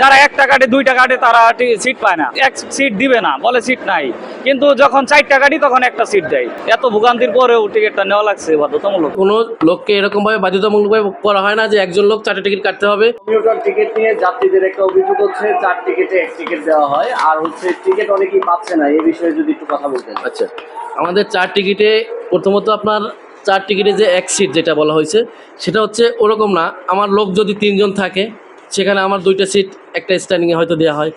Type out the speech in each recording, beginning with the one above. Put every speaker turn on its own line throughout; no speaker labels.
যারা 1 টাকাতে 2 টাকাতে তারা সিট পায় না, এক সিট দিবে না, বলে সিট নাই। কিন্তু যখন 4 টাকাটি তখন একটা সিট দেয়। এত ভোগান্তির পরেও টিকিটটা নেওয়া লাগছে বাধ্যতামূলক।
কোনো লোককে এরকম ভাবে বাধ্যতামূলকভাবে করা হয় না যে একজন লোক 4টা টিকিট কাটতে হবে।
কমিউটার টিকিট নিয়ে যাত্রীদের একটা অভিযোগ হচ্ছে 4 টিকিটে 1 টিকিট দেওয়া হয়, আর হচ্ছে টিকিট অনেকেই পাচ্ছে না। এই বিষয়ে যদি একটু কথা বলতেন।
আচ্ছা, আমাদের 4 টিকিটে প্রথমত আপনার 4 টিকিটে যে 1 সিট যেটা বলা হয়েছে সেটা হচ্ছে ওরকম না। আমার লোক যদি 3 জন থাকে সেখানে আমার 2টা সিট একটা স্ট্যান্ডিংয়ে হয়তো দেওয়া হয়,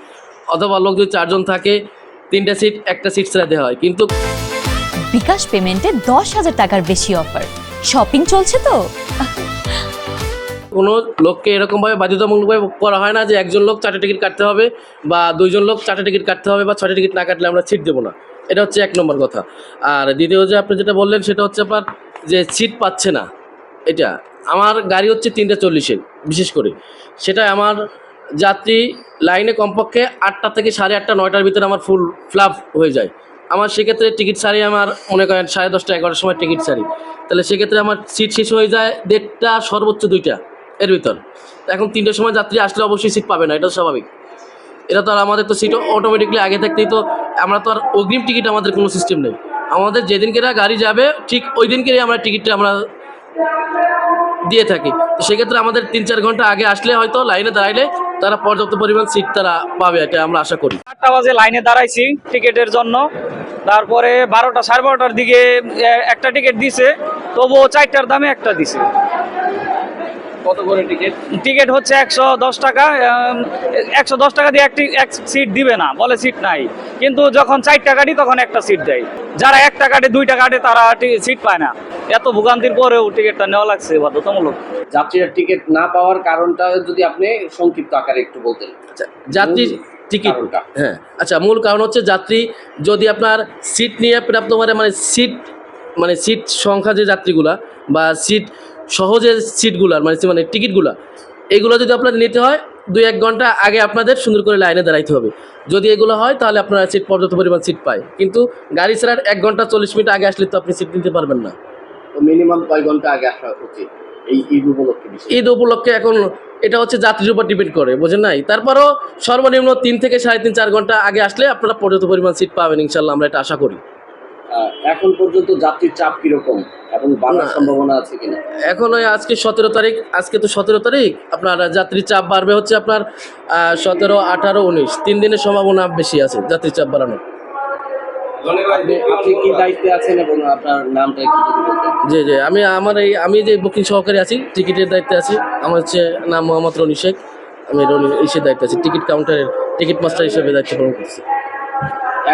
অথবা লোক যদি 4 জন থাকে 3টা সিট একটা সিট ছাড়া দেওয়া হয়। কিন্তু
বিকাশ পেমেন্টে 10,000 টাকার বেশি অফার, শপিং চলছে তো।
কোনো লোককে এরকমভাবে বাধ্যতামূলকভাবে করা হয় না যে একজন লোক 4টা টিকিট কাটতে হবে বা 2 জন লোক 4টা টিকিট কাটতে হবে বা 6টা টিকিট না কাটলে আমরা সিট দেবো না। এটা হচ্ছে 1 নম্বর কথা। আর দ্বিতীয় যে আপনি যেটা বললেন সেটা হচ্ছে আপনার যে সিট পাচ্ছে না, এটা আমার গাড়ি হচ্ছে 3টা 40-এর বিশেষ করে, সেটা আমার যাত্রী লাইনে কমপক্ষে 8টা থেকে 8:30 9টার ভিতরে আমার ফুল ফ্লাপ হয়ে যায়। আমার সেক্ষেত্রে টিকিট ছাড়ি আমার মনে করেন 10:30 11টার সময় টিকিট ছাড়ি, তাহলে সেক্ষেত্রে আমার সিট শেষ হয়ে যায় 1.5টা সর্বোচ্চ 2টা এর ভিতর। এখন 3টার সময় যাত্রী আসলে অবশ্যই সিট পাবে না, এটা স্বাভাবিক। এটা তো আর আমাদের তো সিট অটোমেটিকলি আগে থাকতেই তো, আমরা তো আর অগ্রিম টিকিট আমাদের কোনো সিস্টেম নেই। আমাদের যেদিনকে গাড়ি যাবে ঠিক ওই দিনকেই আমরা টিকিটটা আমরা দিয়ে থাকি। তো সেক্ষেত্রে আমাদের 3-4 ঘন্টা আগে আসলে হয়তো লাইনে দাঁড়াইলে তারা পর্যাপ্ত পরিমাণ সিট তারা পাবে, এটা আমরা আশা করি।
8টা বাজে লাইনে দাঁড়াইছি টিকিটের জন্য, তারপরে 12টা 12:30টার দিকে একটা টিকিট দিছে, তবুও 4টার দামে একটা দিছে।
কত করে টিকিট?
টিকিট হচ্ছে 110 টাকা। 110 টাকা দিয়ে এক সিট দিবে না, বলে সিট নাই। কিন্তু যখন 4 টাকাটি তখন একটা সিট দেয়। যারা 1 টাকাতে 2 টাকাতে তারা সিট পায় না। এত ভোগান্তির পরেও টিকিটটা নেওয়া লাগছে বাধ্যতামূলক।
যাত্রীরা টিকিট না পাওয়ার কারণটা যদি আপনি সংক্ষিপ্ত আকারে একটু বলতেন।
আচ্ছা, যাত্রী টিকিট,
কারণটা?
হ্যাঁ আচ্ছা, মূল কারণ হচ্ছে যাত্রী যদি আপনার সিট নিয়ে প্রাপ্ত মানে সিট সংখ্যা যে যাত্রীগুলা বা সিট সহজে সিটগুলার মানে টিকিটগুলা এগুলো যদি আপনাদের নিতে হয় 2-1 ঘন্টা আগে আপনাদের সুন্দর করে লাইনে দাঁড়াইতে হবে। যদি এগুলো হয় তাহলে আপনারা সিট পর্যাপ্ত পরিমাণ সিট পায়, কিন্তু গাড়ি ছাড়ার 1 ঘন্টা 40 মিনিট আগে আসলে তো আপনি সিট নিতে পারবেন না।
তো মিনিমাম কয় ঘন্টা আগে আসা উচিত এই ঈদ উপলক্ষে?
ঈদ উপলক্ষে এখন এটা হচ্ছে যাত্রীর উপর ডিপেন্ড করে, বোঝেন নাই। তারপরও সর্বনিম্ন 3 থেকে 3.5-4 ঘন্টা আগে আসলে আপনারা পর্যাপ্ত পরিমাণ সিট পাবেন ইনশাল্লাহ, আমরা এটা আশা করি।
এখন পর্যন্ত যাত্রীর চাপ কিরকম এবং বাড়ার সম্ভাবনা আছে কিনা?
এখন ওই আজকে 17 তারিখ, আজকে তো 17 তারিখ, আপনার যাত্রীর চাপ বাড়বে হচ্ছে আপনার 17, 18, 19 3 দিনের সম্ভাবনা বেশি আছে যাত্রীর চাপ বাড়ানোর।
আপনি কি দায়িত্বে আছেন এবং আপনার নামটা একটু যদি বলতেন?
জি জি, আমি যে বুকিং সহকারী আছি, টিকিটের দায়িত্বে আছি। আমার হচ্ছে নাম মোহাম্মদ রনি শেখ। আমি রনি দায়িত্বে আছি, টিকিট কাউন্টারের টিকিট মাস্টার হিসেবে দায়িত্ব পালন করছি।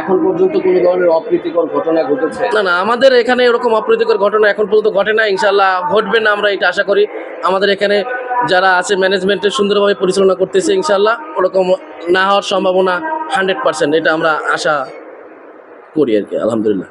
এখন পর্যন্ত কোনো ধরনের অপ্রীতিকর ঘটনা ঘটেছে?
না, আমাদের এখানে এরকম অপ্রীতিকর ঘটনা এখন পর্যন্ত ঘটে না, ইনশাল্লাহ ঘটবে না, আমরা এটা আশা করি। আমাদের এখানে যারা আছে ম্যানেজমেন্টের সুন্দরভাবে পরিচালনা করতেছে, ইনশাল্লাহ ওরকম না হওয়ার সম্ভাবনা 100%, এটা আমরা আশা করি আর কি, আলহামদুলিল্লাহ।